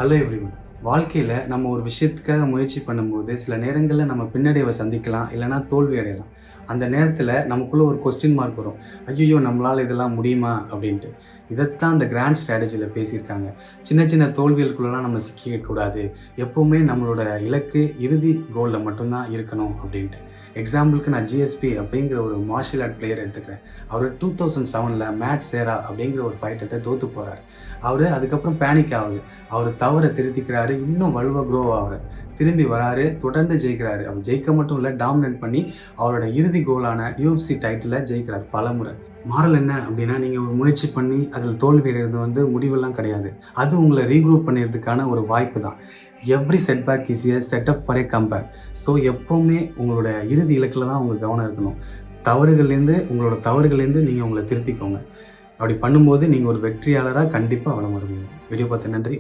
Hello everyone. வாழ்க்கையில நம்ம ஒரு விஷயத்துக்காக முயற்சி பண்ணும்போது, சில நேரங்கள்ல நம்ம பின்னடைவ சந்திக்கலாம். இல்லன்னா தோல்வி அடையலாம். அந்த நேரத்துல நமக்குள்ள ஒரு கொஸ்டின் மார்க் வரும். "ஐய்யய்யோ! நம்மளால இதெல்லாம் முடியுமா?" அப்படின்ட்டு. இதத்தான் அந்த கிராண்ட் ஸ்ட்ராட்டஜில பேசியிருக்காங்க. சின்ன சின்ன தோல்விகளுக்குள்ளலாம் நம்ம சிக்கிக்க கூடாது. எப்பவுமே நம்மளோட இலக்கு இறுதி கோல்ல மட்டும் தான் இருக்கணும் அப்படின்ட்டு. எக்ஸாம்பிளுக்கு நான் ஜிஎஸ்பி அப்படிங்கிற ஒரு மார்ஷியல் ஆர்ட் பிளேயர் எடுத்துக்கிறேன். அவரு 2007ல மேட் சேரா அப்படிங்கிற ஒரு ஃபைட்டர்ட்ட தோத்து போறாரு. அவரு அதுக்கப்புறம் பேனிக் ஆகல. அவரு தவற திருத்திக்கிறாரு. இன்னும் வலுவா குரோ ஆகுறாரு. திரும்பி வராரு. தொடர்ந்து ஜெயிக்கிறாரு. அவர் ஜெயிக்க மட்டும் இல்ல, டாமினேட் பண்ணி அவரோட இறுதி கோலான UFC டைட்டில ஜெயிக்கிறார் பலமுறை. மாறல் என்ன அப்படின்னா, நீங்க ஒரு முயற்சி பண்ணி அதில தோல்வி அடைறது முடிவெல்லாம் கிடையாது. அது உங்கள ரீக்ரூப் பண்ணிறதுக்கான ஒரு வாய்ப்பு தான். Every setback is a setup for a comeback. So எப்பவுமே உங்களோட இறுதி இலக்குல தான் உங்க கவனம் இருக்கணும். உங்களோட தவறுகள்லேருந்து நீங்க உங்கள திருத்திக்கோங்க. அப்படி பண்ணும்போது நீங்க ஒரு வெற்றியாளரா கண்டிப்பா வலம் வருவீங்க. வீடியோ பார்த்த நன்றி.